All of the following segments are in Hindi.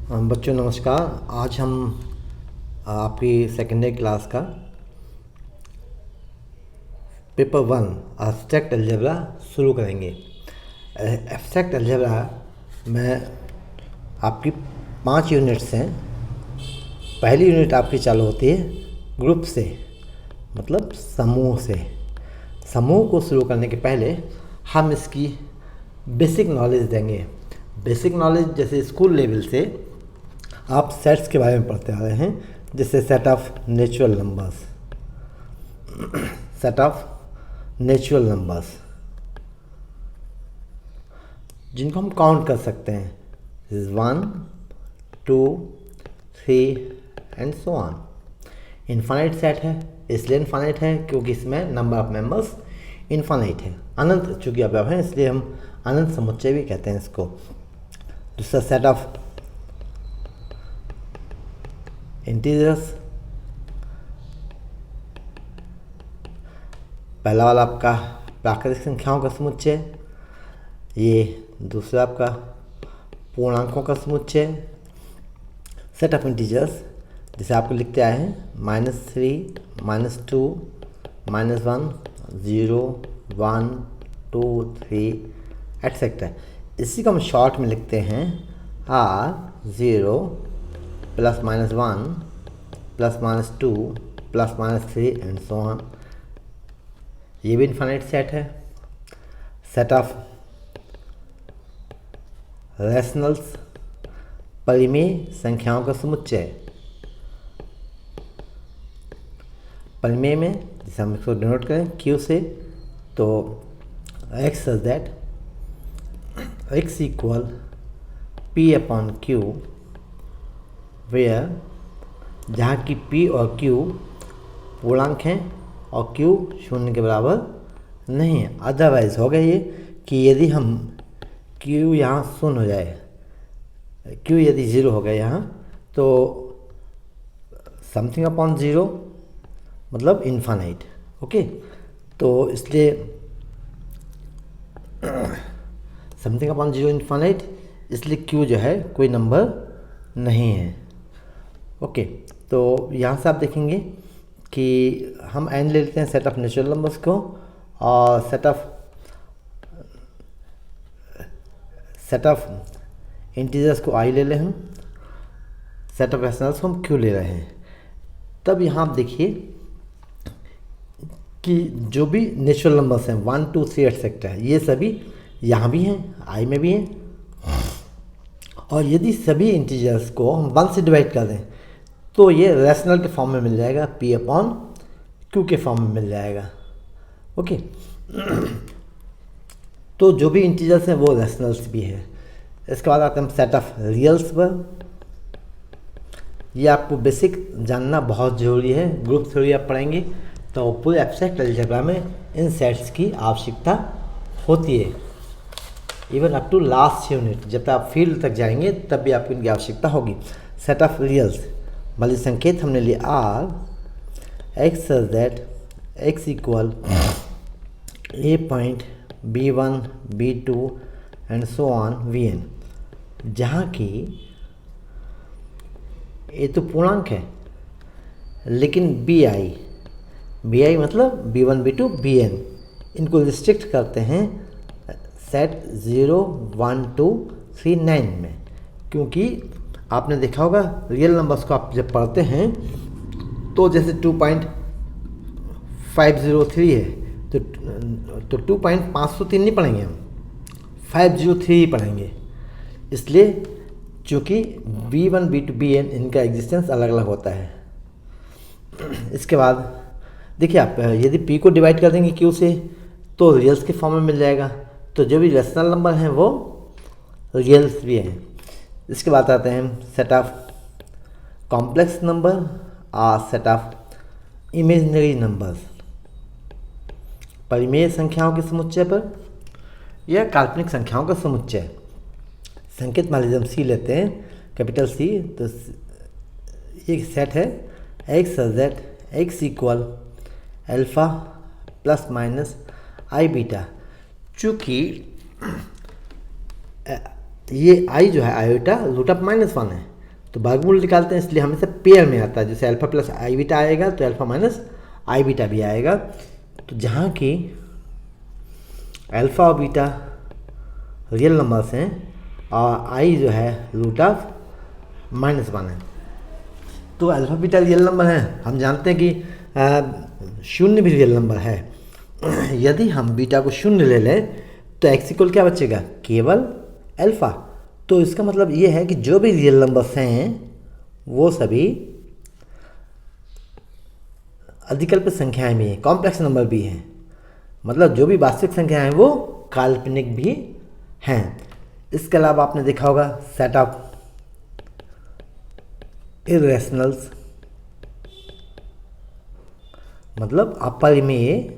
बच्चों नमस्कार। आज हम आपकी सेकेंडरी क्लास का पेपर 1 एब्स्ट्रैक्ट अलजेब्रा शुरू करेंगे। एब्स्ट्रैक्ट अलजेब्रा में आपकी 5 यूनिट्स हैं। पहली यूनिट आपकी चालू होती है ग्रुप से, मतलब समूह से। समूह को शुरू करने के पहले हम इसकी बेसिक नॉलेज देंगे। बेसिक नॉलेज जैसे स्कूल लेवल से आप सेट्स के बारे में पढ़ते आ रहे हैं, जैसे set of natural numbers, set of natural numbers जिनको हम काउंट कर सकते हैं, 1 2 3 and so on. Infinite set है, इसलिए इनफाइनाइट है क्योंकि इसमें नंबर ऑफ मेंबर्स इनफाइनाइट है। अनंत चूँकि अवयव है इसलिए हम अनंत समुच्चय भी कहते हैं इसको। दूसरा सेट ऑफ इंटीजर्स, पहला वाला आपका प्राकृतिक संख्याओं का समुच्चय, ये दूसरा आपका पूर्णांकों का समुच्चय। सेट ऑफ इंटीजर्स जैसे आपको लिखते आए हैं -3 -2 -1 0 1 2 3 एटसेट्रा। इसी को हम शॉर्ट में लिखते हैं R0 +-1 +-2 +-3 एंड सो ऑन। ये भी इनफाइनाइट सेट है। सेट ऑफ रैशनल्स, परिमेय संख्याओं का समुच्चय। परिमेय में जैसे हम इसको डिनोट करें Q से, तो x such that x equal P/Q, where जहाँ की P और Q पूर्णांक हैं और Q 0 के बराबर नहीं है। अदरवाइज हो गया ये कि यदि हम Q यहाँ 0 हो जाए, Q यदि 0 हो गया यहाँ, तो समथिंग अपॉन 0 मतलब इनफाइनाइट। ओके, तो इसलिए समथिंग अपॉन 0 इनफाइनाइट, इसलिए Q जो है कोई नंबर नहीं है। ओके, तो यहाँ से आप देखेंगे कि हम n ले लेते हैं सेट ऑफ नेचुरल नंबर्स को, और सेट ऑफ इंटीजर्स को i ले लें हम, सेट ऑफ रैशनल्स को हम q ले रहे हैं। तब यहाँ आप देखिए कि जो भी नेचुरल नंबर्स हैं 1 2 3 एटसेट्रा, ये सभी यहाँ भी हैं, i में भी हैं। और यदि सभी इंटीजर्स को हम 1 से डिवाइड कर दें तो ये रैशनल के फॉर्म में मिल जाएगा, P/Q के फॉर्म में मिल जाएगा। ओके, तो जो भी इंटीजर्स हैं वो रैशनल्स भी है। इसके बाद आते हैं सेट ऑफ रियल्स पर। ये आपको बेसिक जानना बहुत ज़रूरी है। ग्रुप थ्योरी आप पढ़ेंगे तो पूरे एब्स्ट्रैक्ट अलजेब्रा में इन सेट्स की आवश्यकता होती है। Even up to last unit, जब तक आप फील्ड तक जाएंगे तब भी आपको इनकी आवश्यकता होगी। सेट ऑफ रियल्स, मान लीजिए संकेत हमने लिया R, x such that x equal A point B1 B2 and so on Vn, जहाँ की ये तो पूर्णांक है लेकिन bi मतलब B1 B2 Bn, इनको रिस्ट्रिक्ट करते हैं सेट 0 1 2 3 9 में। क्योंकि आपने देखा होगा रियल नंबर्स को आप जब पढ़ते हैं तो जैसे 2.503 है तो 2.503 नहीं पढ़ेंगे हम, 503 ही पढ़ेंगे। इसलिए चूँकि B1 B2 Bn इनका एग्जिस्टेंस अलग अलग होता है। इसके बाद देखिए आप यदि P को डिवाइड कर देंगे Q से तो रियल्स के फॉर्म में मिल जाएगा। तो जो भी रैशनल नंबर हैं वो रियल्स भी हैं। इसके बाद आते हैं सेट ऑफ कॉम्प्लेक्स नंबर और सेट ऑफ इमेजिनरी नंबर्स, परिमेय संख्याओं के समुच्चय पर या काल्पनिक संख्याओं का समुच्चय। संकेत मान लीजिए हम C लेते हैं, कैपिटल C, तो एक सेट है x such that x equal alpha ± i/बीटा। चूँकि ये i जो है आयोटा √(-1) है, तो वर्गमूल निकालते हैं, इसलिए हमेशा पेयर में आता है। जैसे अल्फा प्लस आई बीटा आएगा तो अल्फा माइनस आई बीटा भी आएगा। तो जहाँ की अल्फा और बीटा रियल नंबर्स हैं और आई जो है रूट ऑफ -1 है, तो अल्फा बीटा रियल नंबर है। हम जानते हैं कि शून्य भी रियल नंबर है। यदि हम बीटा को शून्य ले लें तो एक्स इक्वल क्या बचेगा, केवल अल्फा। तो इसका मतलब ये है कि जो भी रियल नंबर्स हैं वो सभी अधिकल्प संख्याएं भी हैं, कॉम्प्लेक्स नंबर भी हैं। मतलब जो भी वास्तविक संख्याएं हैं वो काल्पनिक भी हैं। इसके अलावा आपने देखा होगा सेट ऑफ इर्रेशनल्स, मतलब अपरिमेय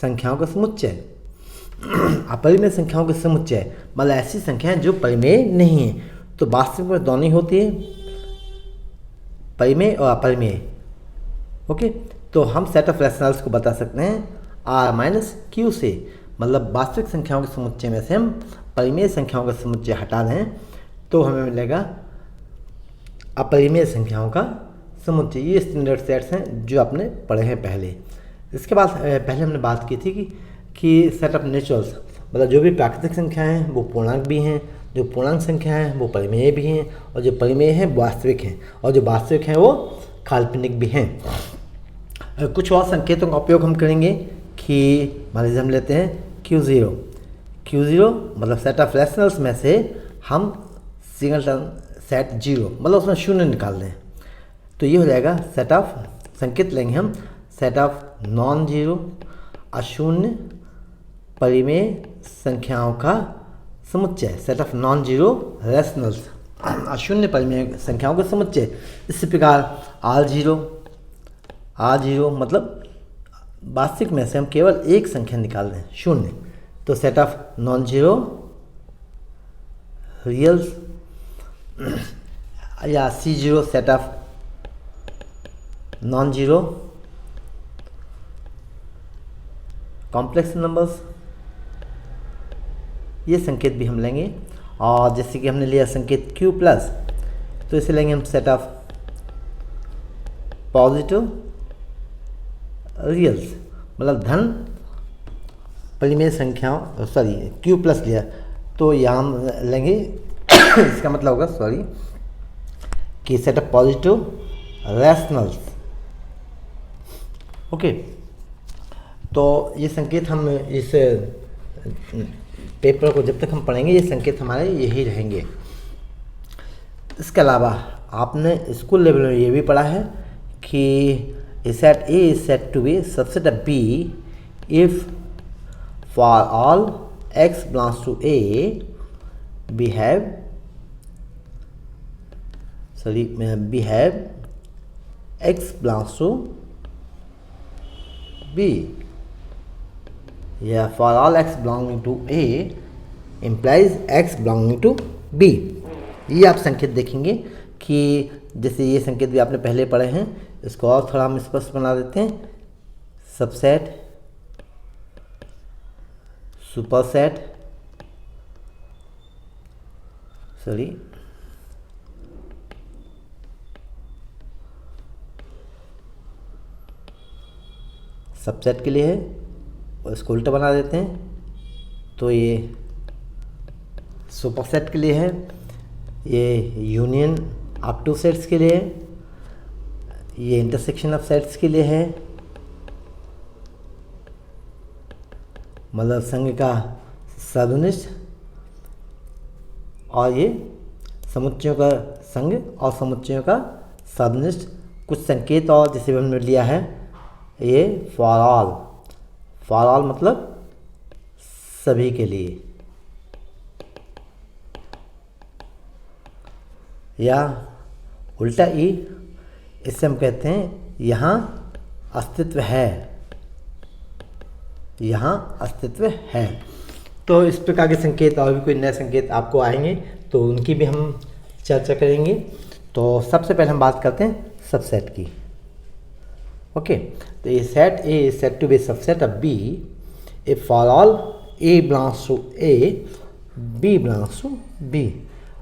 संख्याओं का समुच्चय। अपरिमेय संख्याओं का समुच्चय मतलब ऐसी संख्याएं जो परिमेय नहीं है। तो वास्तविक में दोनों ही होती है, परिमेय और अपरिमेय। ओके, तो हम सेट ऑफ रैशनल्स को बता सकते हैं आर माइनस क्यू से। मतलब वास्तविक संख्याओं के समुच्चय में से हम परिमेय संख्याओं का समुच्चय हटा दें तो हमें मिलेगा अपरिमेय संख्याओं का समुच्चय। ये स्टैंडर्ड सेट्स हैं जो आपने पढ़े हैं पहले। इसके बाद पहले हमने बात की थी कि सेट ऑफ नेचुरल्स, मतलब जो भी प्राकृतिक संख्याएं हैं वो पूर्णांक भी हैं, जो पूर्णांक संख्याएं हैं वो परिमेय भी हैं, और जो परिमेय हैं वास्तविक हैं, और जो वास्तविक हैं वो काल्पनिक भी हैं। कुछ और संकेतों का उपयोग हम करेंगे कि मान लीजिए हम लेते हैं Q0। Q0 मतलब सेट ऑफ रैशनल्स में से हम सिंगल टर्म सेट 0 मतलब उसमें शून्य निकाल दें तो ये हो जाएगा सेट ऑफ, संकेत लेंगे हम सेट ऑफ नॉन जीरो अशून्य परिमेय संख्याओं का समुच्चय। Set of non zero rationals, अशून्य परिमेय संख्याओं का समुच्चय। इसी प्रकार R0 मतलब वास्तविक में से हम केवल एक संख्या निकाल दें, शून्य। तो सेट ऑफ नॉन जीरो रियल्स या C0 set of non zero complex numbers, ये संकेत भी हम लेंगे। और जैसे कि हमने लिया संकेत Q प्लस, तो इसे लेंगे हम सेट ऑफ पॉजिटिव रियल्स, मतलब धन परिमेय संख्याओं, सॉरी Q प्लस लिया तो यहाँ हम लेंगे इसका मतलब होगा कि set of positive rationals. Okay, तो ये संकेत हम इस पेपर को जब तक हम पढ़ेंगे ये संकेत हमारे यही रहेंगे। इसके अलावा आपने स्कूल लेवल में ये भी पढ़ा है कि set A is said to be subset of B if for all x belongs to A we have x belongs to B, या for all x belonging to A implies x belonging to B। ये आप संकेत देखेंगे कि जैसे ये संकेत भी आपने पहले पढ़े हैं, इसको और थोड़ा हम स्पष्ट बना देते हैं। सबसेट, सुपरसेट, सबसेट के लिए है और इसको उल्टा बना देते हैं तो ये सुपरसेट के लिए है, ये यूनियन ऑफ टू सेट्स के लिए है, ये इंटरसेक्शन ऑफ सेट्स के लिए है, मतलब संघ का सर्वनिष्ठ, और ये समुच्चयों का संघ और समुच्चयों का सर्वनिष्ठ। कुछ संकेत और जैसे हमने लिया है ये फॉर ऑल मतलब सभी के लिए, या उल्टा ई, इससे हम कहते हैं यहाँ अस्तित्व है, यहाँ अस्तित्व है। तो इस प्रकार के संकेत और भी कोई नए संकेत आपको आएंगे तो उनकी भी हम चर्चा करेंगे। तो सबसे पहले हम बात करते हैं सबसेट की। ओके, तो ये set A is said to be a subset of B if for all A belongs to A, B belongs to B।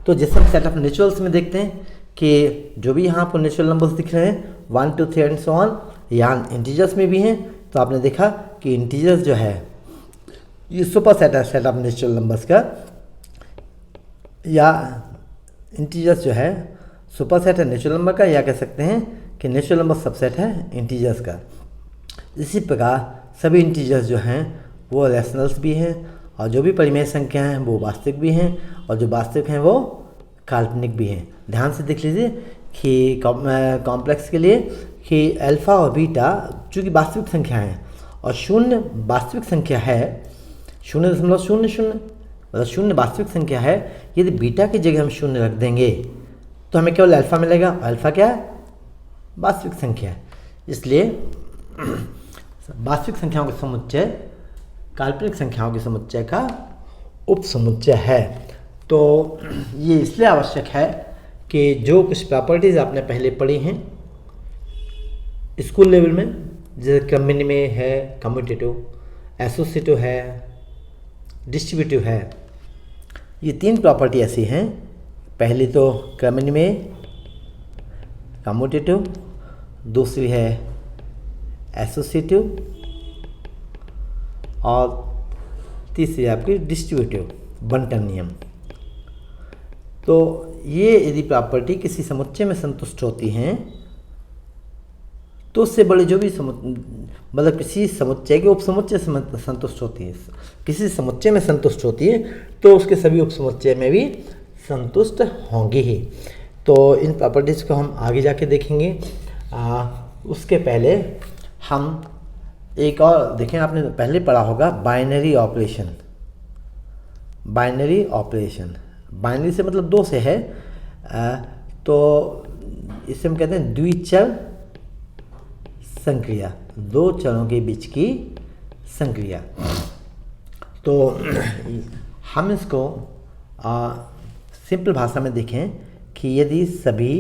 तो जैसे हम सेट ऑफ नेचुरल्स में देखते हैं कि जो भी यहाँ आपको नेचुरल नंबर्स दिख रहे हैं 1 2 3 एंड सो ऑन, यहाँ इंटीजर्स में भी हैं। तो आपने देखा कि इंटीजर्स जो है ये सुपर सेट है सेट ऑफ नेचुरल नंबर्स का, या इंटीजर्स जो है सुपर सेट है नेचुरल नंबर का, या कह सकते हैं कि नेचुरल नंबर सबसेट है इंटीजर्स का। इसी प्रकार सभी इंटीजर्स जो हैं वो रैशनल्स भी हैं, और जो भी परिमेय संख्या हैं वो वास्तविक भी हैं, और जो वास्तविक हैं वो काल्पनिक भी हैं। ध्यान से देख लीजिए कि कॉम्प्लेक्स के लिए कि अल्फ़ा और बीटा चूँकि वास्तविक संख्या हैं और शून्य वास्तविक संख्या है, 0.00 मतलब शून्य वास्तविक संख्या है, यदि बीटा की जगह हम शून्य रख देंगे तो हमें केवल अल्फ़ा मिलेगा। अल्फ़ा क्या है? वास्तविक संख्या है। इसलिए वास्तविक संख्याओं का समुच्चय काल्पनिक संख्याओं के समुच्चय का उपसमुच्चय है। तो ये इसलिए आवश्यक है कि जो कुछ प्रॉपर्टीज़ आपने पहले पढ़ी हैं स्कूल लेवल में, जैसे कम्युनिमेय है, कम्यूटेटिव, एसोसिएटिव है, डिस्ट्रीब्यूटिव है, ये 3 प्रॉपर्टी ऐसी हैं। पहली तो कम्युनिमेय, कम्यूटेटिव, दूसरी है एसोसिएटिव, और तीसरी आपकी डिस्ट्रीब्यूटिव, बंटन नियम। तो ये यदि प्रॉपर्टी किसी समुच्चय में संतुष्ट होती हैं तो उससे बड़े जो भी मतलब किसी समुच्चय के उपसमुच्चय से संतुष्ट होती है, किसी समुच्चय में संतुष्ट होती है तो उसके सभी उपसमुच्चय में भी संतुष्ट होंगे ही। तो इन प्रॉपर्टीज़ को हम आगे जाके देखेंगे। उसके पहले हम एक और देखें, आपने पहले पढ़ा होगा binary operation. Binary operation, binary से मतलब 2 से है, तो इसे हम कहते हैं द्विचर संक्रिया, 2 चरों के बीच की संक्रिया। तो हम इसको सिंपल भाषा में देखें कि यदि सभी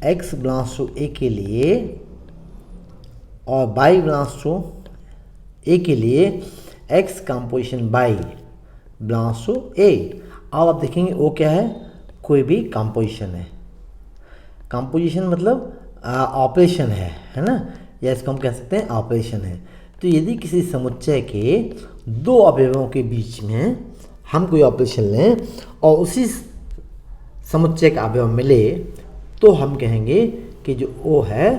x बिलोंग्स टू a के लिए और y बिलोंग्स टू a के लिए x composition y belongs to a। अब आप देखेंगे वो क्या है? कोई भी कंपोजिशन है। कंपोजिशन मतलब ऑपरेशन है ना, या इसको हम कह सकते हैं ऑपरेशन है। तो यदि किसी समुच्चय के 2 अवयवों के बीच में हम कोई ऑपरेशन लें और उसी समुच्चय का अवयव मिले तो हम कहेंगे कि जो ओ है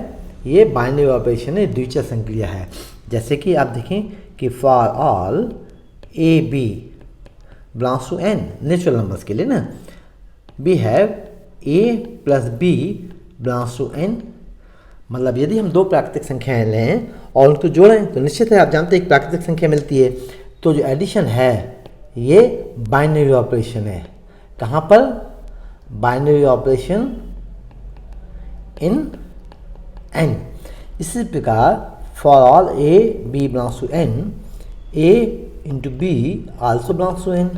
ये बाइनरी ऑपरेशन है, द्विचर संक्रिया है। जैसे कि आप देखें कि for all A B belongs to N, natural numbers के लिए ना, we have A plus B belongs to N. मतलब यदि हम 2 प्राकृतिक संख्याएं लें और उनको जोड़ें तो निश्चित है आप जानते हैं एक प्राकृतिक संख्या मिलती है। तो जो एडिशन है ये बाइनरी ऑपरेशन है। कहाँ पर? Binary operation in N. इसी प्रकार for all A B belongs to N, A into B also belongs to N.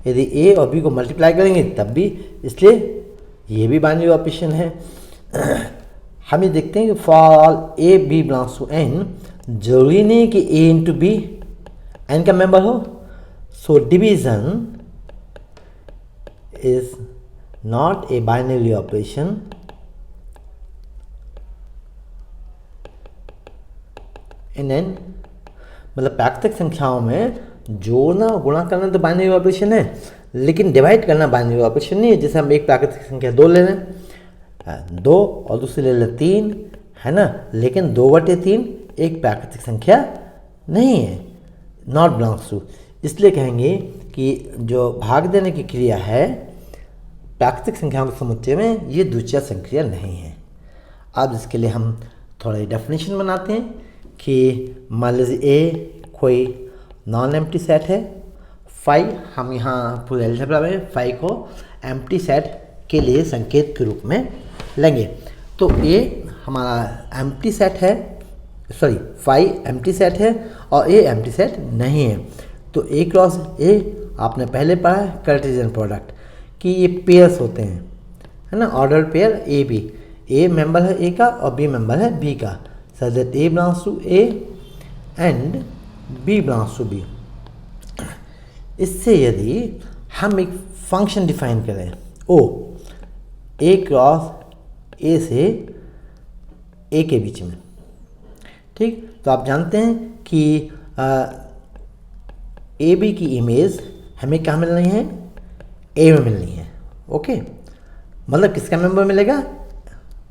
यदि ए और बी को मल्टीप्लाई करेंगे तब भी, इसलिए ये भी बाइनरी ऑपरेशन है। हम ये देखते हैं कि for all A B belongs to N, जरूरी नहीं कि ए इंटू बी एन का मेंबर हो। So division is not a binary operation in N. मतलब प्राकृतिक संख्याओं में जोड़ना और गुणा करना तो बाइनरी ऑपरेशन है, लेकिन डिवाइड करना बाइनरी ऑपरेशन नहीं है। जैसे हम एक प्राकृतिक संख्या 2 ले लें, 2 और दूसरी ले लें 3, है ना, लेकिन 2/3 एक प्राकृतिक संख्या नहीं है, नॉट बिलोंग्स टू। इसलिए कहेंगे कि जो भाग देने की क्रिया है प्राकृतिक संख्याओं के समुच्चय में ये द्विचर संक्रिया नहीं है। अब इसके लिए हम थोड़ा डेफिनेशन बनाते हैं कि मान लीजिए ए कोई नॉन एम्प्टी सेट है, फाई हम यहाँ पूरे अलजेब्रा में फाई को एम्प्टी सेट के लिए संकेत के रूप में लेंगे। तो ए हमारा एम्प्टी सेट है, सॉरी फाई एम्प्टी सेट है और ए एम्प्टी सेट नहीं है। तो ए क्रॉस ए आपने पहले पढ़ा है कार्टेशियन प्रोडक्ट कि ये पेयर्स होते हैं, है ना, order pair A B. A member है ए का और बी मेंबर है बी का, such that A belongs to A and B belongs to B. इससे यदि हम एक फंक्शन डिफाइन करें, ओ, ए क्रॉस ए से ए के बीच में। ठीक, तो आप जानते हैं कि ए बी की इमेज हमें क्या मिलनी है, ए में मिलनी है। ओके, मतलब किसका मेंबर मिलेगा,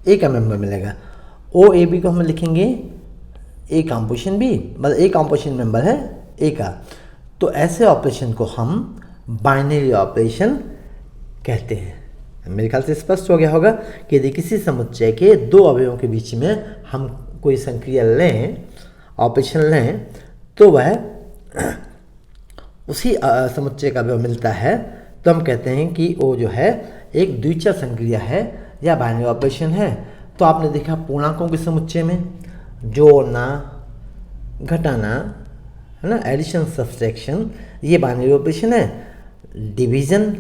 ए का मेंबर मिलेगा। ओ ए बी को हम लिखेंगे ए कॉम्पोजिशन बी, मतलब ए कॉम्पोजिशन मेंबर है ए का। तो ऐसे ऑपरेशन को हम बाइनरी ऑपरेशन कहते हैं। मेरे ख्याल से स्पष्ट हो गया होगा कि यदि किसी समुच्चय के दो अवयवों के बीच में हम कोई संक्रिया लें, ऑपरेशन लें, तो वह उसी समुच्चय का अवयव मिलता है, तो हम कहते हैं कि वो जो है एक द्विचर संक्रिया है या बाइनरी ऑपरेशन है। तो आपने देखा पूर्णांकों के समुच्चय में जोड़ना, घटाना, है ना, एडिशन, सब्सट्रैक्शन, ये बाइनरी ऑपरेशन है। डिवीजन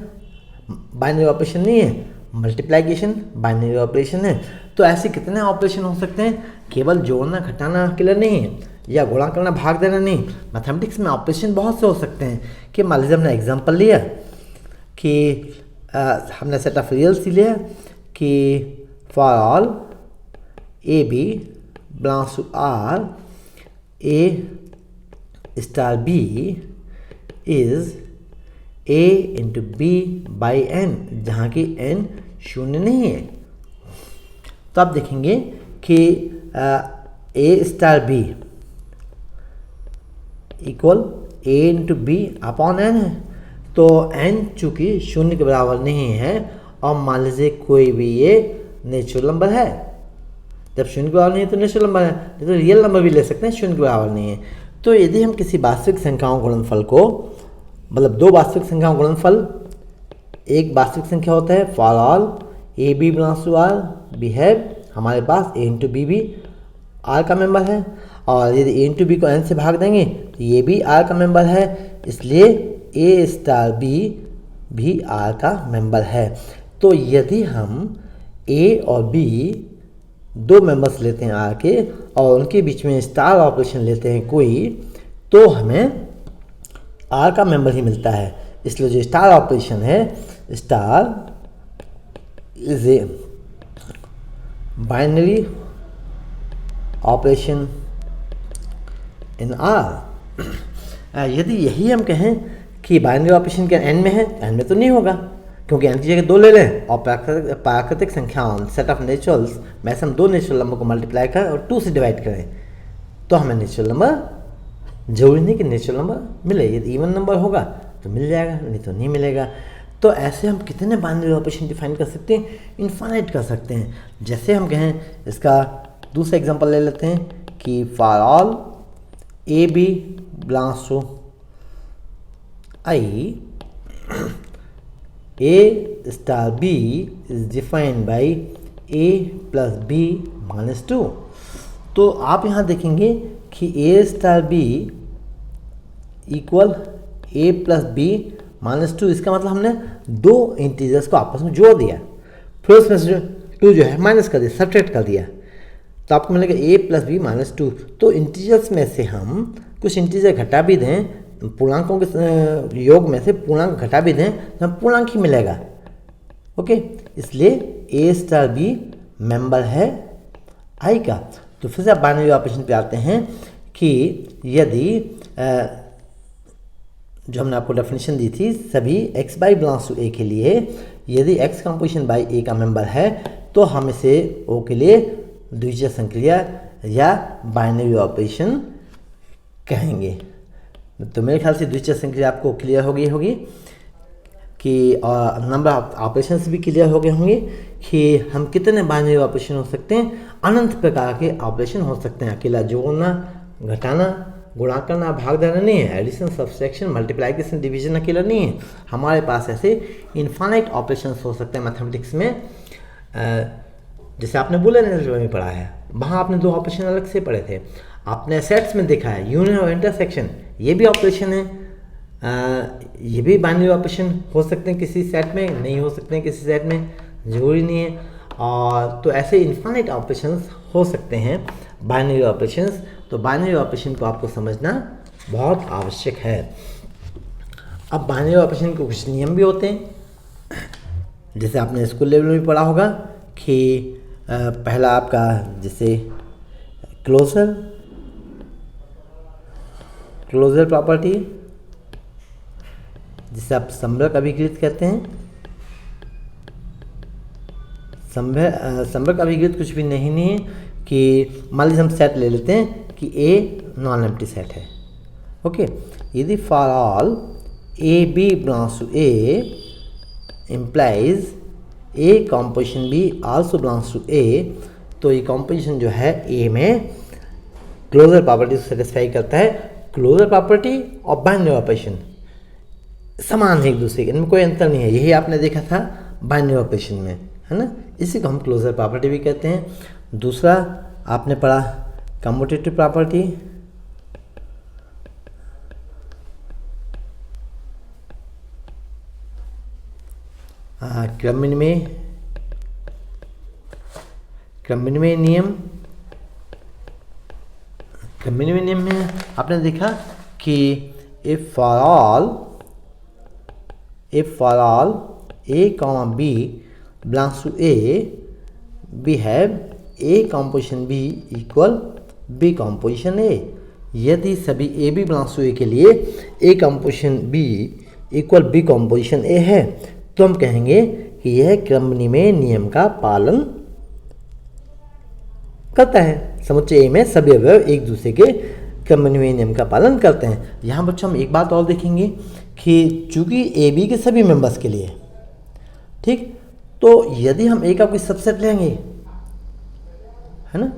बाइनरी ऑपरेशन नहीं है, मल्टीप्लिकेशन बाइनरी ऑपरेशन है। तो ऐसे कितने ऑपरेशन हो सकते हैं, केवल जोड़ना घटाना अकेला नहीं है, या गुणा करना भाग देना नहीं। मैथमेटिक्स में ऑपरेशन बहुत से हो सकते हैं कि मान लीजिए हमने एग्जांपल लिया कि हमने सेट ऑफ रियल्स लिया कि for all A B belongs to R, A star B is A into B by N, जहाँ की एन शून्य नहीं है। तो आप देखेंगे कि ए star B equal a into B upon N है। तो एन चूँकि शून्य के बराबर नहीं है, और मान लीजिए कोई भी ये नेचुरल नंबर है, जब शून्य के बराबर नहीं है तो नेचुरल नंबर है, तो रियल नंबर भी ले सकते हैं, शून्य के बराबर नहीं है। तो यदि हम किसी वास्तविक संख्याओं गुणनफल को, मतलब दो वास्तविक संख्याओं गुणनफल, एक वास्तविक संख्या होता है for all A B belongs to R, B have, हमारे पास ए इंटू बी भी आर का मेंबर है, और यदि ए इंटू बी को एन से भाग देंगे तो ये भी आर का मेंबर है, इसलिए ए स्टार बी भी आर का मेंबर है। तो यदि हम ए और बी दो मेंबर्स लेते हैं आर के, और उनके बीच में स्टार ऑपरेशन लेते हैं कोई, तो हमें आर का मेंबर ही मिलता है। इसलिए जो स्टार ऑपरेशन है, star is a binary operation in are. यदि यही हम कहें कि बाइनरी ऑपरेशन के एन में है, एन में तो नहीं होगा, क्योंकि एन की जगह दो ले लें और प्राकृतिक संख्याओं सेट ऑफ नेचुरल्स में से हम दो नेचुरल नंबर को मल्टीप्लाई करें और 2 से डिवाइड करें, तो हमें नेचुरल नंबर, जरूरी नहीं कि नेचुरल नंबर मिले, यदि इवन नंबर होगा तो मिल जाएगा, नहीं तो नहीं मिलेगा। तो ऐसे हम कितने बाइनरी ऑपरेशन डिफाइन कर सकते हैं, इनफाइनाइट कर सकते हैं। जैसे हम कहें, इसका दूसरा एग्जांपल ले लेते हैं कि for all A B belongs to I, A star B is defined by A plus B minus 2। तो आप यहाँ देखेंगे कि ए star B equal A plus B minus 2, इसका मतलब हमने दो इंटीजर्स को आपस में जोड़ दिया, फिर उसमें से 2 जो है माइनस कर दिया, सब्ट्रैक्ट कर दिया, तो आपको मिलेगा ए प्लस बी माइनस 2। तो इंटीजर्स में से हम कुछ इंटीजर घटा भी दें, पूर्णांकों के योग में से पूर्णांक घटा भी दें, तो हम पूर्णांक ही मिलेगा। ओके, इसलिए ए स्टार बी मेंबर है आई का। तो फिर से आप बाइनरी ऑपरेशन पे आते हैं कि यदि जो हमने आपको डेफिनेशन दी थी, सभी एक्स बाई बिलोंग्स टू ए के लिए, यदि एक्स कंपोजिशन बाई ए का मेंबर है, तो हम इसे ओ के लिए द्वितीय संक्रिया या बाइनरी ऑपरेशन कहेंगे। तो मेरे ख्याल से द्वितीय संक्रिया आपको क्लियर हो गई होगी कि नंबर ऑफ ऑपरेशंस भी क्लियर हो गए होंगे कि हम कितने बाइनरी ऑपरेशन हो सकते हैं। अनंत प्रकार के ऑपरेशन हो सकते हैं, अकेला जोड़ना, घटाना, गुणा करना, भाग देना नहीं है, एडिशन, सब्सट्रैक्शन, मल्टीप्लिकेशन, डिवीजन अकेला नहीं है। हमारे पास ऐसे इनफाइनाइट ऑपरेशंस हो सकते हैं मैथमेटिक्स में। जैसे आपने बुलियन अलजेब्रा में पढ़ा है, वहाँ आपने दो ऑपरेशन अलग से पढ़े थे। आपने सेट्स में देखा है यूनियन और इंटरसेक्शन, ये भी ऑपरेशन है, ये भी बाइनरी ऑपरेशन हो सकते हैं किसी सेट में, नहीं हो सकते हैं किसी सेट में, जरूरी नहीं है। और तो ऐसे इनफाइनाइट ऑपरेशंस हो सकते हैं बाइनरी ऑपरेशंस। तो बाइनरी ऑपरेशन को आपको समझना बहुत आवश्यक है। अब बाइनरी ऑपरेशन के कुछ नियम भी होते हैं। जैसे आपने स्कूल लेवल में भी पढ़ा होगा कि पहला आपका जैसे क्लोजर प्रॉपर्टी, जिसे आप समरक अभिकृत कहते हैं। समरक अभिकृत कुछ भी नहीं है कि मान लीजिए हम सेट ले लेते हैं कि ए नॉन एम्प्टी सेट है। ओके, यदि for all A B belongs to a implies a composition b also belongs to a, तो ये कॉम्पोजिशन जो है ए में क्लोजर प्रॉपर्टी को सेटिस्फाई करता है। क्लोजर प्रॉपर्टी और बाइनरी ऑपरेशन समान है एक दूसरे के, इनमें कोई अंतर नहीं है। यही आपने देखा था बाइनरी ऑपरेशन में, है ना। इसी को हम क्लोजर प्रॉपर्टी भी कहते हैं। दूसरा आपने पढ़ा कम्यूटेटिव प्रॉपर्टी, क्रम विनिमय नियम में आपने देखा कि if for all a comma b belongs to a, we have a composition b equal b composition a। यदि सभी a b belongs to a के लिए a composition b equal b composition a है, तो हम कहेंगे कि यह क्रम विनिमय नियम का पालन करता है। समुच्चय A में सभी अवयव एक दूसरे के क्रम विनिमय नियम का पालन करते हैं। यहाँ बच्चों हम एक बात और देखेंगे कि चूंकि ए बी के सभी मेंबर्स के लिए, ठीक, तो यदि हम ए का कोई सबसेट लेंगे, है ना,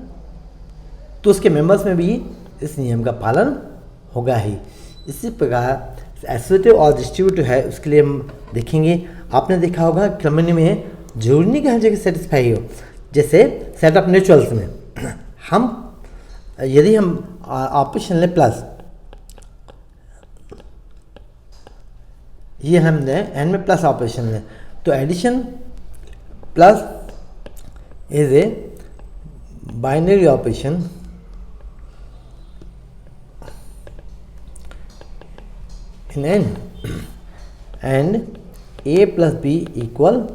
तो उसके मेंबर्स में भी इस नियम का पालन होगा ही। इसी प्रकार एसोसिएटिव और डिस्ट्रीब्यूटिव है, उसके लिए हम देखेंगे। आपने देखा होगा क्रम विनिमय जरूरी नहीं कि हर जगह सेटिस्फाई हो। जैसे सेट ऑफ नेचुरल्स में यदि हम ऑपरेशन लें प्लस, ये हमने एन में प्लस ऑपरेशन लें, तो addition plus is a binary operation in N and a plus b equal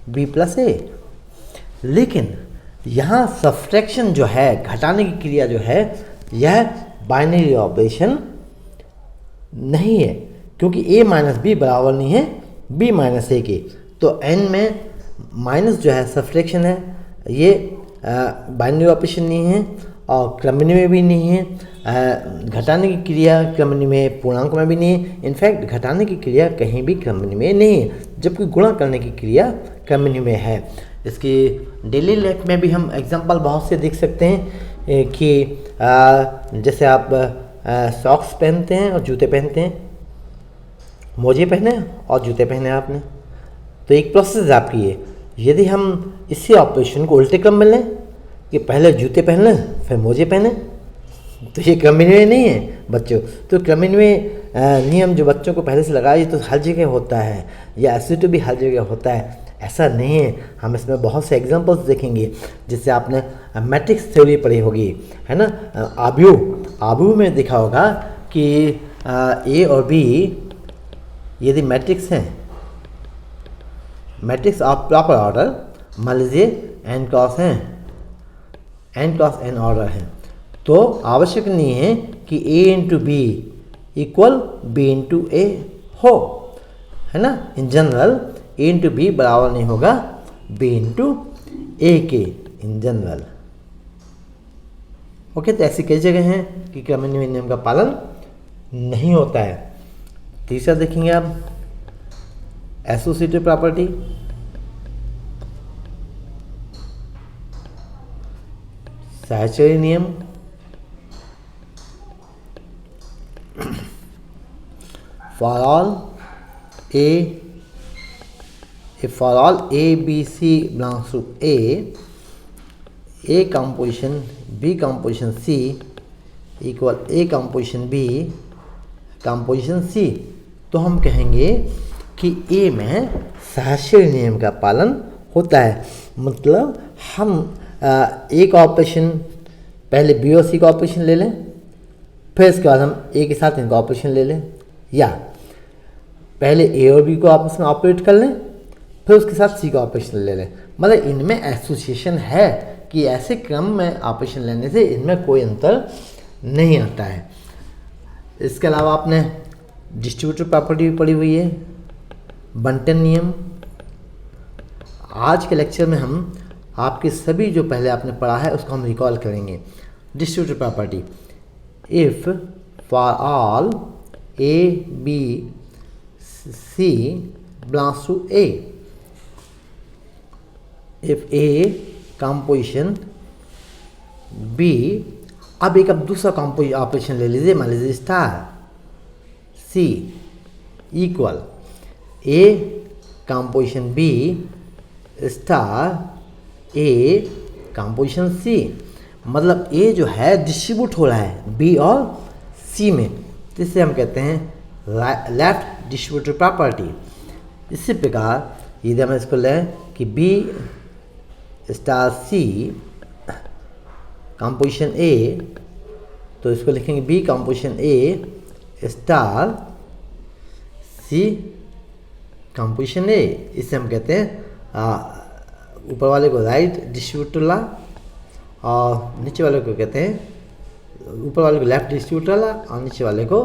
b plus a. लेकिन यहाँ सब्ट्रैक्शन जो है, घटाने की क्रिया जो है, यह बाइनरी ऑपरेशन नहीं है, क्योंकि a माइनस बी बराबर नहीं है b माइनस ए के। तो n में माइनस जो है सब्ट्रैक्शन है, ये बाइनरी ऑपरेशन नहीं है और क्रम विनिमय भी नहीं है। घटाने की क्रिया क्रम विनिमय पूर्णांक में भी नहीं है। इनफैक्ट घटाने की क्रिया कहीं भी क्रम विनिमय नहीं है, जबकि गुणा करने की क्रिया क्रम विनिमय है। इसकी डेली लाइफ में भी हम एग्जांपल बहुत से देख सकते हैं कि जैसे आप सॉक्स पहनते हैं और जूते पहनते हैं, मोजे पहने और जूते पहने आपने, तो एक प्रोसेस आपकी है। यदि हम इसी ऑपरेशन को उल्टे क्रम में लें कि पहले जूते पहन लें फिर मोजे पहने, तो ये क्रम विनिमय नहीं है बच्चों। तो क्रम विनिमय नियम जो बच्चों को पहले से लगाए तो हर जगह होता है, या एसोसिएटिव भी हर जगह होता है, ऐसा नहीं है। हम इसमें बहुत से एग्जांपल्स देखेंगे, जिससे आपने मैट्रिक्स थ्योरी पढ़ी होगी, है ना। आव्यूह में देखा होगा कि ए और बी यदि मैट्रिक्स हैं, मैट्रिक्स ऑफ प्रॉपर ऑर्डर, मान लीजिए n क्रॉस हैं, n क्रॉस n ऑर्डर है, तो आवश्यक नहीं है कि a into b equal b into a हो, है ना। In general a into b बराबर नहीं होगा b इंटू ए के, इन जनरल। ओके, तो ऐसी कई जगह हैं कि क्रम विनिमय नियम का पालन नहीं होता है। तीसरा देखेंगे आप एसोसिएटिव प्रॉपर्टी, सहचर्य नियम, for all A B C belongs to a composition b composition c equal a composition b composition c, तो हम कहेंगे कि ए में सहचर्य नियम का पालन होता है। मतलब हम एक ऑपरेशन पहले बी और सी का ऑपरेशन ले लें, फिर इसके बाद हम ए के साथ इनका ऑपरेशन ले लें, या पहले ए और बी को आपस में ऑपरेट कर लें, फिर उसके साथ सी का ऑपरेशन ले लें। मतलब इनमें एसोसिएशन है कि ऐसे क्रम में ऑपरेशन लेने से इनमें कोई अंतर नहीं आता है। इसके अलावा आपने डिस्ट्रीब्यूटिव प्रॉपर्टी भी पढ़ी हुई है, बंटन नियम। आज के लेक्चर में हम आपके सभी जो पहले आपने पढ़ा है उसको हम रिकॉल करेंगे। Distributive property, if for all A B C belongs to A, if A composition B, अब एक अब दूसरा कंपोजिशन ऑपरेशन ले लीजिए, मान लीजिए star c equal a composition B star A composition सी। मतलब ए जो है डिस्ट्रीब्यूट हो रहा है बी और सी में, जिससे हम कहते हैं लेफ्ट डिस्ट्रीब्यूटिव प्रॉपर्टी। इसी प्रकार यदि हम इसको लें कि बी स्टार सी कंपोजिशन ए, तो इसको लिखेंगे बी कंपोजिशन ए स्टार सी कंपोजिशन ए। इससे हम कहते हैं ऊपर वाले को राइट डिस्ट्रीब्यूटर ला और नीचे वाले को कहते हैं, ऊपर वाले को लेफ्ट डिस्ट्रीब्यूटर ला और नीचे वाले को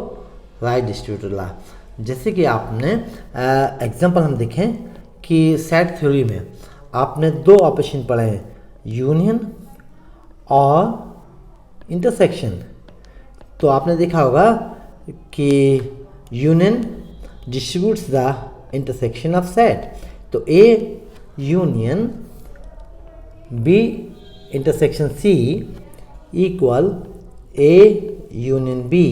राइट डिस्ट्रीब्यूटर ला। जैसे कि आपने एग्जांपल हम देखें कि सेट थ्योरी में आपने दो ऑपरेशन पढ़े हैं, यूनियन और इंटरसेक्शन। तो आपने देखा होगा कि union distributes the intersection of set. तो a union b intersection c equal a union b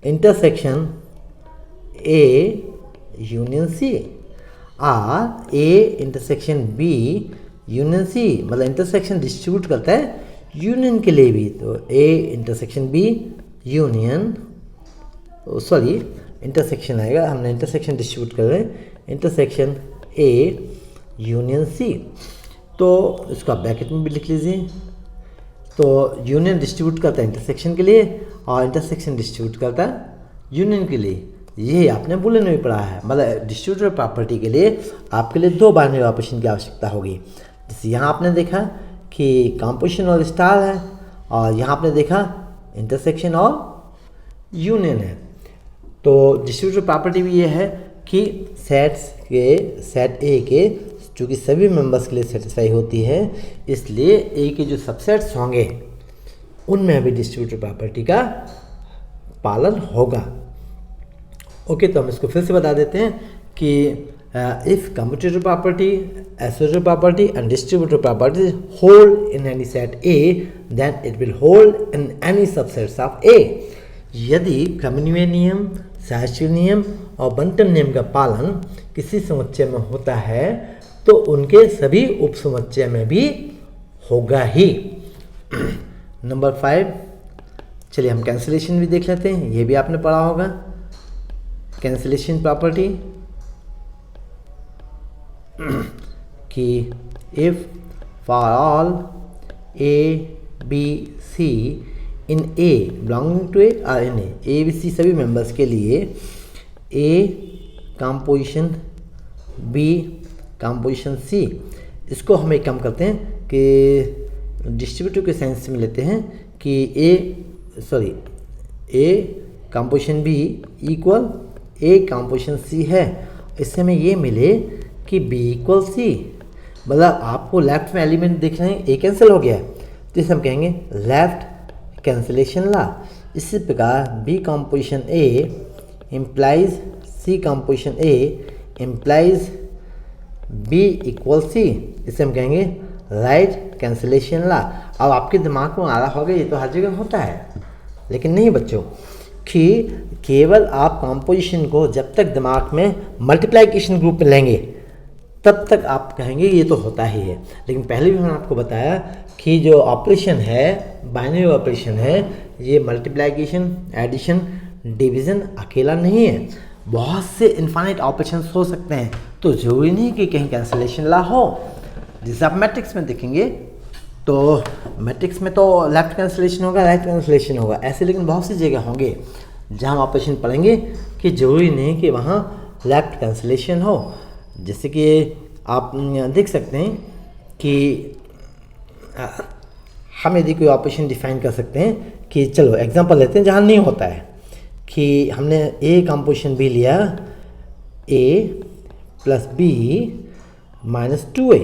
intersection a union c, और a intersection B union c. मतलब इंटरसेक्शन डिस्ट्रीब्यूट करता है यूनियन के लिए भी, तो A intersection B union, sorry intersection आएगा, हमने इंटरसेक्शन डिस्ट्रीब्यूट कर रहे हैं, इंटरसेक्शन ए यूनियन सी। तो इसको आप ब्रैकेट में भी लिख लीजिए। तो यूनियन डिस्ट्रीब्यूट करता है इंटरसेक्शन के लिए और इंटरसेक्शन डिस्ट्रीब्यूट करता है यूनियन के लिए। ये आपने बुलेन में पढ़ा है। मतलब डिस्ट्रीब्यूटिव प्रॉपर्टी के लिए आपके लिए दो बाइनरी ऑपरेशन की आवश्यकता होगी। जैसे यहाँ आपने देखा कि कंपोजिशन और स्टार है, और यहाँ आपने देखा इंटरसेक्शन और यूनियन है। तो डिस्ट्रीब्यूटिव प्रॉपर्टी भी ये है कि सेट ए के चूँकि सभी मेंबर्स के लिए सेटिस्फाई होती है, इसलिए ए के जो सबसेट्स होंगे उनमें भी डिस्ट्रीब्यूटिव प्रॉपर्टी का पालन होगा। ओके, तो हम इसको फिर से बता देते हैं कि if commutative property, associative property and distributive property hold in any set a, then it will hold in any subsets of a. यदि क्रमनिवय नियम, सहचर्य नियम और बंटन नियम का पालन किसी समुच्चय में होता है तो उनके सभी उपसमुच्चय में भी होगा ही। नंबर 5, चलिए हम कैंसिलेशन भी देख लेते हैं। ये भी आपने पढ़ा होगा, कैंसिलेशन प्रॉपर्टी कि if for all A B c in a belonging to a और इन ए बी सी सभी मेंबर्स के लिए a composition b composition c, इसको हम एक काम करते हैं कि डिस्ट्रीब्यूटिव के सेंस में लेते हैं कि ए composition B equal a composition सी है। इससे हमें ये मिले कि बी इक्वल सी, मतलब आपको लेफ्ट में एलिमेंट देख रहे हैं, ए कैंसिल हो गया है, तो इसे हम कहेंगे लेफ्ट कैंसिलेशन ला। इसी प्रकार बी कंपोजिशन ए इम्प्लाइज सी कंपोजिशन ए इम्प्लाइज बी इक्वल सी, इसे हम कहेंगे राइट कैंसिलेशन ला। अब आपके दिमाग में आ रहा होगा ये तो हर जगह होता है, लेकिन नहीं बच्चों, कि केवल आप कंपोजिशन को जब तक दिमाग में मल्टीप्लिकेशन ग्रुप में लेंगे तब तक आप कहेंगे ये तो होता ही है। लेकिन पहले भी मैंने आपको बताया कि जो ऑपरेशन है, बाइनरी ऑपरेशन है, ये मल्टीप्लिकेशन, एडिशन, डिवीज़न अकेला नहीं है, बहुत से इनफाइनाइट ऑपरेशंस हो सकते हैं। तो जरूरी नहीं कि कहीं कैंसिलेशन ला हो। जैसे आप मैट्रिक्स में देखेंगे तो मैट्रिक्स में तो लेफ्ट कैंसिलेशन होगा, राइट कैंसिलेशन होगा, ऐसे लेकिन बहुत सी जगह होंगे जहाँ हम ऑपरेशन पढ़ेंगे कि जरूरी नहीं कि वहाँ लेफ्ट कैंसिलेशन हो। जैसे कि आप देख सकते हैं कि हम यदि कोई ऑपरेशन डिफाइन कर सकते हैं कि चलो एग्जांपल लेते हैं जहाँ नहीं होता है कि हमने ए कंपोजिशन बी लिया, ए प्लस बी माइनस 2a।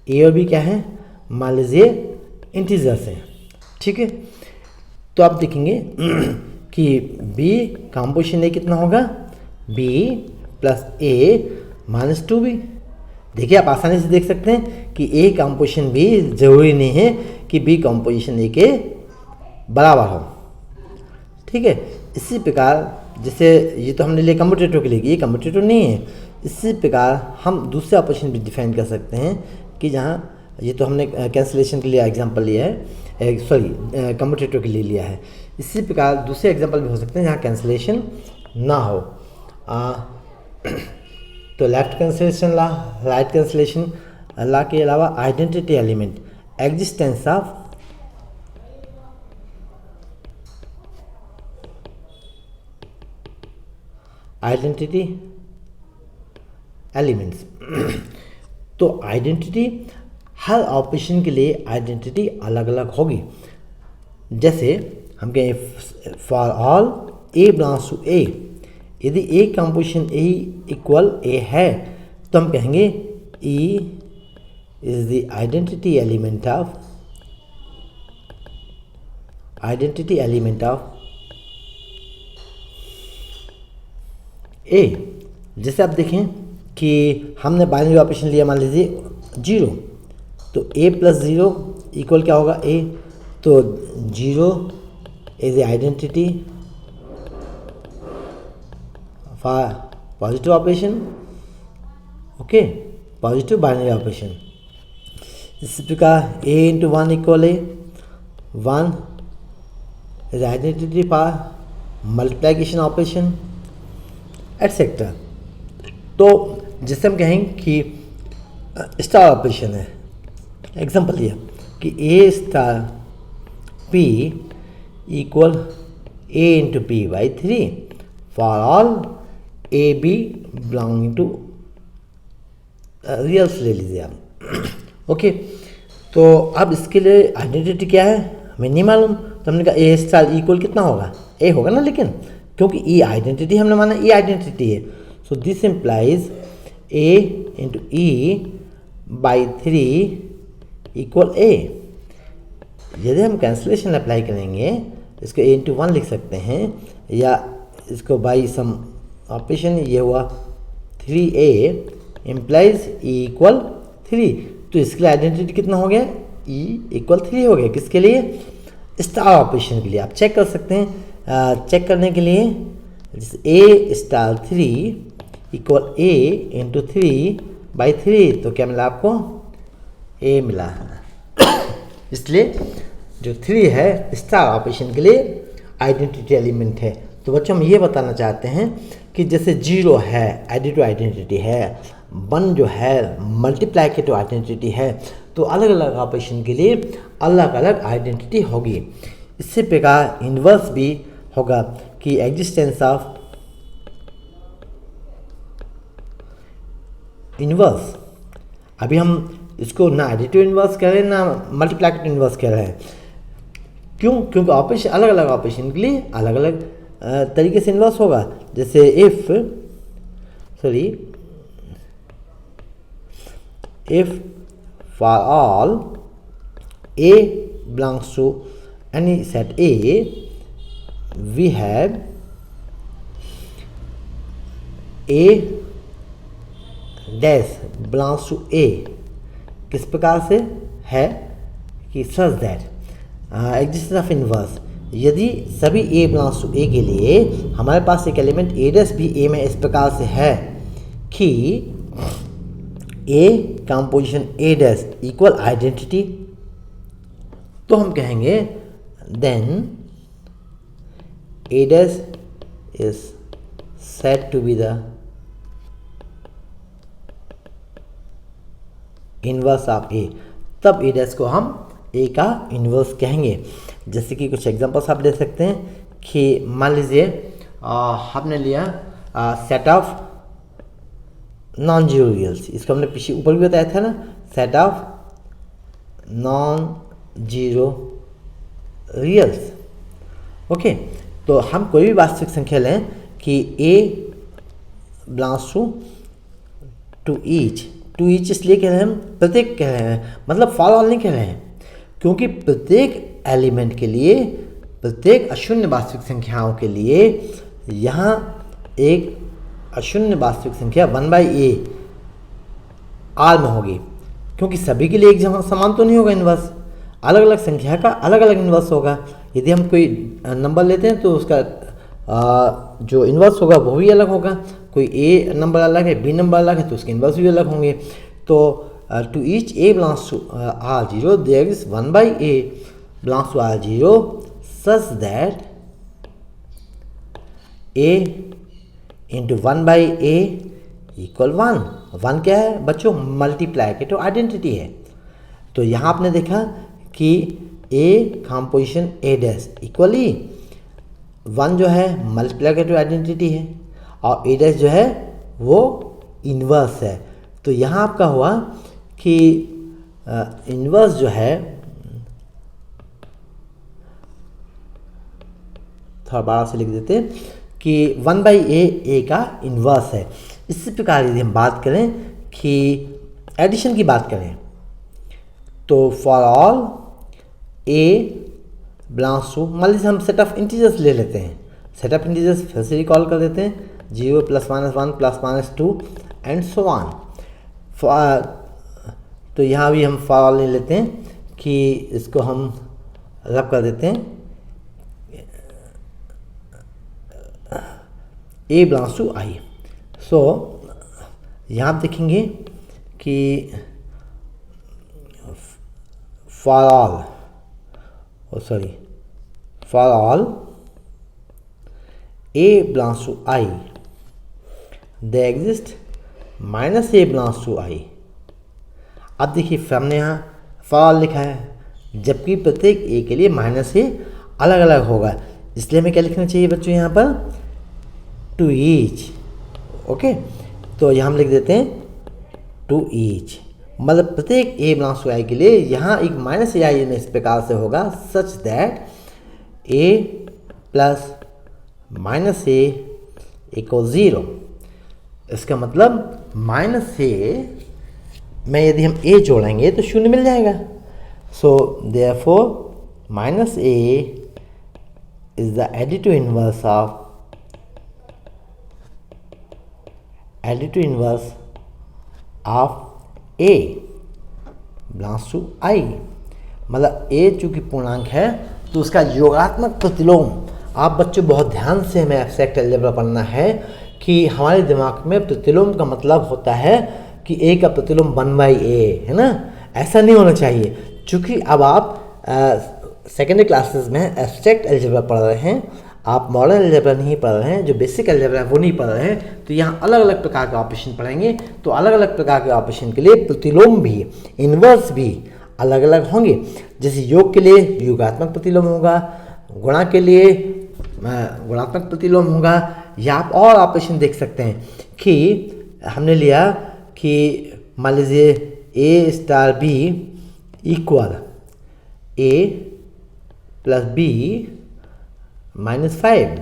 ए और बी क्या है, मान लीजिए इंटीजर्स हैं, ठीक है। तो आप देखेंगे कि बी कंपोजिशन ए कितना होगा, बी प्लस ए माइनस 2b। देखिए आप आसानी से देख सकते हैं कि ए कंपोजिशन बी जरूरी नहीं है कि बी कंपोजिशन ए के बराबर हो, ठीक है। इसी प्रकार जैसे ये तो हमने लिया कम्यूटेटर के लिए, ये कम्यूटेटर नहीं है। इसी प्रकार हम दूसरे ऑपरेशन भी डिफाइन कर सकते हैं कि जहाँ ये तो हमने कैंसिलेशन के लिए एग्जांपल लिया है, सॉरी कम्यूटेटर के लिए लिया है। इसी प्रकार दूसरे एग्जांपल भी हो सकते हैं जहाँ कैंसिलेशन ना हो। तो left cancellation law, right cancellation law के अलावा identity element, existence of identity elements. तो आइडेंटिटी हर ऑपरेशन के लिए आइडेंटिटी अलग अलग होगी। जैसे हम कहें for all A belongs to a, यदि ए कंपोजिशन ए इक्वल ए है तो हम कहेंगे e is the identity element of a. जैसे आप देखें कि हमने बाइनरी ऑपरेशन लिया, मान लीजिए 0, तो a प्लस 0 इक्वल क्या होगा, a। तो 0 is a identity for positive operation, okay, positive binary operation. इसी प्रकार a into 1 equal a, 1 is identity for multiplication operation etcetera. तो जैसे हम कहें कि स्टार ऑपरेशन है, एग्जांपल लिया कि ए star p equal a into p by 3 for all A b belonging to reals ले लीजिए आप, ओके। तो अब इसके लिए आइडेंटिटी क्या है हमें नहीं मालूम, तो हमने कहा ए स्टार इक्वल कितना होगा, ए होगा ना, लेकिन क्योंकि ई आइडेंटिटी हमने माना ई आइडेंटिटी है, so this implies a into e by 3 equal a. यदि हम कैंसिलेशन अप्लाई करेंगे इसको ए इंटू 1 लिख सकते हैं, या इसको बाई सम ऑपरेशन, ये हुआ 3a इम्प्लाइज ई इक्वल 3। तो इसके लिए आइडेंटिटी कितना हो गया, ई इक्वल 3 हो गया। किसके लिए, स्टार ऑपरेशन के लिए। आप चेक कर सकते हैं, चेक करने के लिए जैसे a star 3 equal a into 3 by 3, तो क्या मिला आपको, ए मिला। इसलिए जो 3 है स्टार ऑपरेशन के लिए आइडेंटिटी एलिमेंट है। तो बच्चों हम ये बताना चाहते हैं कि जैसे 0 है एडिटिव आइडेंटिटी है, 1 जो है मल्टीप्लिकेटिव आइडेंटिटी है, तो अलग अलग ऑपरेशन के लिए अलग अलग आइडेंटिटी होगी। इसी प्रकार इन्वर्स भी होगा कि एग्जिस्टेंस ऑफ इन्वर्स, अभी हम इसको ना एडिटिव इन्वर्स कह रहे हैं ना मल्टीप्लिकेटिव इन्वर्स कह रहे हैं। क्यों, क्योंकि ऑपरेशन अलग अलग ऑपरेशन के लिए अलग अलग तरीके से इन्वर्स होगा। जैसे if for all A belongs to any set A, we have A dash belongs to A। किस प्रकार से है कि such that existence of inverse, यदि सभी A belongs to A के लिए हमारे पास एक एलिमेंट A dash भी A में इस प्रकार से है कि A composition A dash equal identity, तो हम कहेंगे then A dash is said to be the inverse of A। तब A dash को हम A का इन्वर्स कहेंगे। जैसे कि कुछ एग्जांपल्स आप ले सकते हैं कि मान लीजिए हमने लिया set of non zero reals, इसको हमने पीछे ऊपर भी बताया था ना, set of non zero reals. Okay, तो हम कोई भी वास्तविक संख्या लें कि a बिलोंग्स टू ईच इसलिए कह रहे हैं, हम प्रत्येक कह रहे हैं, मतलब फॉर ऑल नहीं कह रहे हैं, क्योंकि प्रत्येक एलिमेंट के लिए, प्रत्येक अशून्य वास्तविक संख्याओं के लिए यहाँ एक अशून्य वास्तविक संख्या 1/a आर में होगी, क्योंकि सभी के लिए एक समान तो नहीं होगा इन्वर्स, अलग अलग संख्या का अलग अलग इन्वर्स होगा। यदि हम कोई नंबर लेते हैं तो उसका जो इन्वर्स होगा वो भी अलग होगा, कोई ए नंबर अलग है, बी नंबर अलग है, तो उसके इन्वर्स भी अलग होंगे। तो to each a belongs to R0 there is 1/a belongs to R0 such that a into 1/a equal 1। 1 क्या है बच्चों? मल्टीप्लाइकेटिव आइडेंटिटी है। तो यहाँ आपने देखा कि a composition a dash equally 1 जो है मल्टीप्लाइकेटिव आइडेंटिटी है और a डैश जो है वो इन्वर्स है। तो यहाँ आपका हुआ कि इन्वर्स जो है, थोड़ा बड़ा से लिख देते कि 1/a a का इन्वर्स है। इसी प्रकार यदि हम बात करें कि एडिशन की बात करें तो for all a belongs to, मान लीजिए हम सेट ऑफ इंटीजर्स ले लेते हैं, सेट ऑफ इंटीजर्स फिर से रिकॉल कर देते हैं, 0 + -1 + -2 एंड सो ऑन। तो यहाँ भी हम फॉर ऑल ले लेते हैं कि इसको हम रब कर देते हैं a belongs to i। So यहाँ आप देखेंगे कि for all a belongs to i they exist -a belongs to i। अब देखिए फिर हमने यहाँ फॉर ऑल लिखा है, जबकि प्रत्येक a के लिए -a अलग अलग होगा, इसलिए हमें क्या लिखना चाहिए बच्चों यहाँ पर? To each. ओके, तो यहाँ हम लिख देते हैं टू ईच, मतलब प्रत्येक a बिलोंग्स टू i के लिए यहाँ एक -ai में इस प्रकार से होगा, सच that a plus -a equal 0। इसका मतलब -a में यदि हम a जोड़ेंगे तो 0 मिल जाएगा। So therefore -a is the additive inverse of a belongs to i। मतलब a चूँकि पूर्णांक है तो उसका योगात्मक प्रतिलोम, आप बच्चों बहुत ध्यान से हमें एब्स्ट्रैक्ट अलजेब्रा पढ़ना है कि हमारे दिमाग में प्रतिलोम का मतलब होता है कि a का प्रतिलोम 1/a है ना, ऐसा नहीं होना चाहिए। चूँकि अब आप सेकेंडरी क्लासेस में एब्स्ट्रैक्ट अलजेब्रा पढ़ रहे हैं, आप मॉडर्न अलजेब्रा नहीं पढ़ रहे हैं, जो बेसिक अलजेब्रा है वो नहीं पढ़ रहे हैं, तो यहाँ अलग अलग प्रकार के ऑपरेशन पढ़ेंगे। तो अलग अलग प्रकार के ऑपरेशन के लिए प्रतिलोम भी, इन्वर्स भी अलग अलग होंगे। जैसे योग के लिए योगात्मक प्रतिलोम होगा, गुणा के लिए गुणात्मक प्रतिलोम होगा, या आप और ऑपरेशन देख सकते हैं कि हमने लिया कि मान लीजिए a star b equal a plus b -5,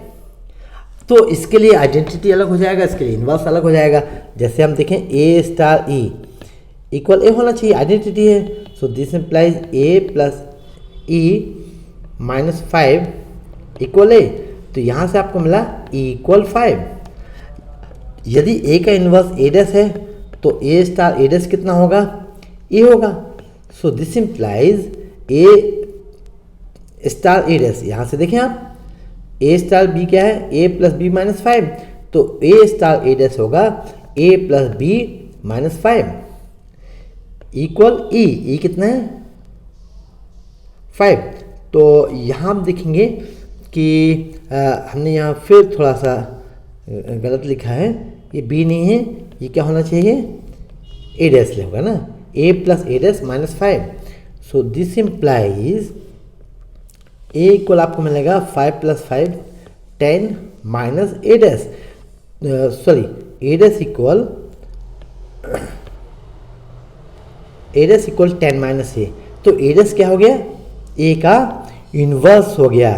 तो इसके लिए आइडेंटिटी अलग हो जाएगा, इसके लिए इन्वर्स अलग हो जाएगा। जैसे हम देखें a star e equal a होना चाहिए, आइडेंटिटी है। So this implies a plus e -5 equal a, तो यहाँ से आपको मिला e इक्वल 5। यदि a का इन्वर्स a डैश है तो a स्टार a डैश कितना होगा? e होगा। सो this implies a star a dash, यहाँ से देखें आप a स्टार b क्या है? a प्लस b -5, तो a स्टार a डैश होगा a plus b -5 equal e कितना है? 5। तो यहाँ हम देखेंगे कि हमने यहाँ फिर थोड़ा सा गलत लिखा है, ये b नहीं है, ये क्या होना चाहिए? a डैश होगा ना, a plus a dash -5। So this implies a equal आपको मिलेगा 5 + 5 10 - a dash, sorry a dash equal एडस इक्वल 10 माइनस ए, तो एडस क्या हो गया, ए का इन्वर्स हो गया।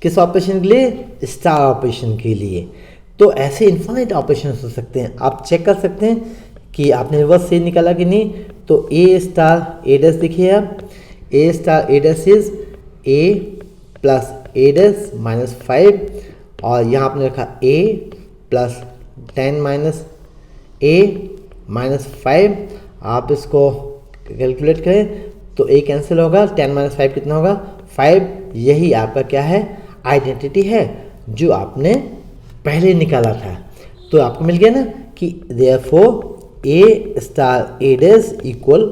किस ऑपरेशन के लिए, स्टार ऑपरेशन के लिए। तो ऐसे इन्फाइनाइट ऑपरेशन हो सकते हैं, आप चेक कर सकते हैं कि आपने इन्वर्स से निकाला कि नहीं। तो ए स्टार एडस देखिए आप, ए स्टार एडस इज ए प्लस एडस माइनस 5, और यहाँ आपने रखा a plus 10 minus a minus 5। आप इसको कैलकुलेट करें तो ए कैंसिल होगा, 10 माइनस 5 कितना होगा, 5। यही आपका क्या है, आइडेंटिटी है जो आपने पहले निकाला था। तो आपको मिल गया ना कि देयरफॉर ए स्टार एडस इक्वल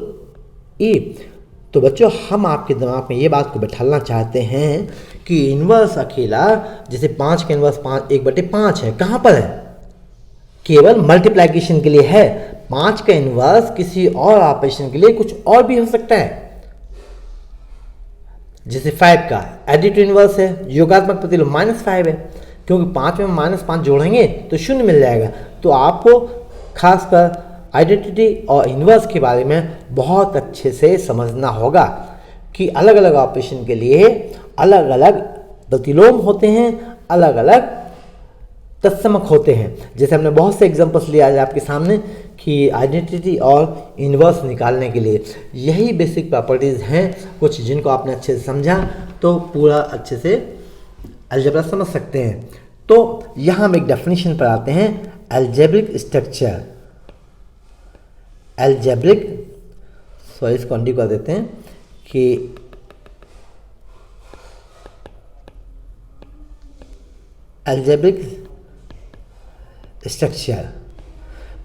ए। तो बच्चों हम आपके दिमाग में ये बात को बैठाना चाहते हैं कि इन्वर्स अकेला, जैसे 5 का इन्वर्स 1/5 है, कहाँ पर है, केवल मल्टीप्लिकेशन के लिए है। 5 का इन्वर्स किसी और ऑपरेशन के लिए कुछ और भी हो सकता है, जैसे 5 का एडिटिव इन्वर्स है, योगात्मक प्रतिलोम -5 है, क्योंकि 5 में -5 जोड़ेंगे तो 0 मिल जाएगा। तो आपको खासकर आइडेंटिटी और इन्वर्स के बारे में बहुत अच्छे से समझना होगा कि अलग अलग ऑपरेशन के लिए अलग अलग प्रतिलोम होते हैं, अलग अलग तत्समक होते हैं। जैसे हमने बहुत से एग्जांपल्स लिया है आपके सामने कि आइडेंटिटी और इन्वर्स निकालने के लिए यही बेसिक प्रॉपर्टीज़ हैं कुछ, जिनको आपने अच्छे से समझा तो पूरा अच्छे से अलजेब्रा समझ सकते हैं। तो यहाँ हम एक डेफिनेशन पर आते हैं, अलजेब्रिक स्ट्रक्चर। अलजेब्रिक, सॉरी इसको अंडी कर देते हैं कि अलजेब्रिक स्ट्रक्चर,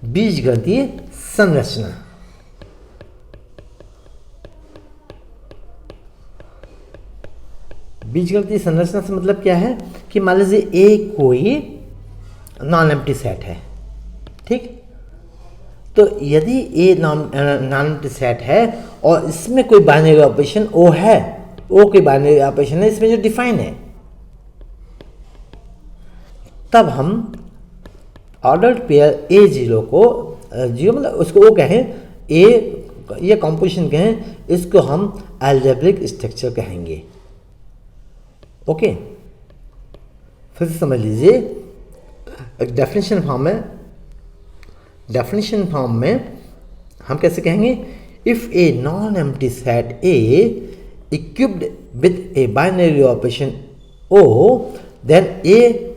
बीजगणितीय संरचना। बीजगणितीय संरचना से मतलब क्या है कि मान लीजिए ए कोई नॉन एम्प्टी सेट है, ठीक। तो यदि ए नॉन एम्प्टी सेट है और इसमें कोई बाइनरी ऑपरेशन ओ है, ओ कोई बाइनरी ऑपरेशन है इसमें जो डिफाइन है, तब हम ऑर्डर्ड पेयर ए जीरो को, जीरो मतलब उसको वो कहें, ए ये कॉम्पोजिशन कहें, इसको हम अलजेब्रिक स्ट्रक्चर कहेंगे। ओके, फिर से समझ लीजिए, एक डेफिनेशन फॉर्म में, डेफिनेशन फॉर्म में हम कैसे कहेंगे, if A non empty set A equipped with a binary operation O, then A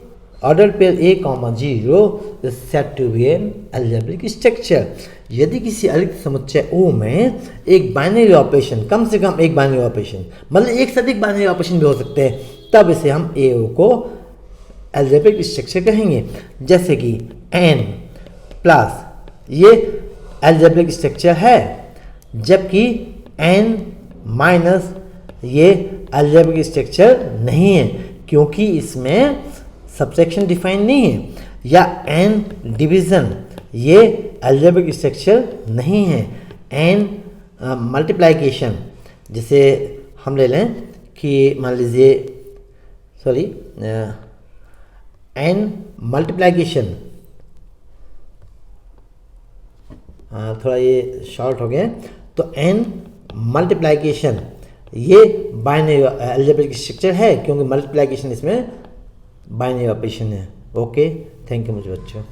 order pair A comma 0 is set to be an algebraic structure. यदि किसी अलिखित समुच्चय O में एक बाइनरी ऑपरेशन, कम से कम एक बाइनरी ऑपरेशन, मतलब एक से अधिक बाइनरी ऑपरेशन भी हो सकते हैं, तब इसे हम AO को अलजेब्रिक स्ट्रक्चर कहेंगे। जैसे कि n प्लस, ये अलजेब्रिक स्ट्रक्चर है, जबकि n माइनस ये अलजेब्रिक स्ट्रक्चर नहीं है, क्योंकि इसमें सबसेक्शन डिफाइन नहीं है, या n डिवीज़न ये अलजेब्रिक स्ट्रक्चर नहीं है। n मल्टीप्लिकेशन, जैसे हम ले लें कि मान लीजिए, सॉरी, n मल्टीप्लिकेशन, थोड़ा ये शॉर्ट हो गया, तो n मल्टीप्लिकेशन ये बाइनरी अलजेब्रिक स्ट्रक्चर है, क्योंकि मल्टीप्लिकेशन इसमें बाइनरी ऑपरेशन है। ओके, थैंक यू मुझे बच्चों।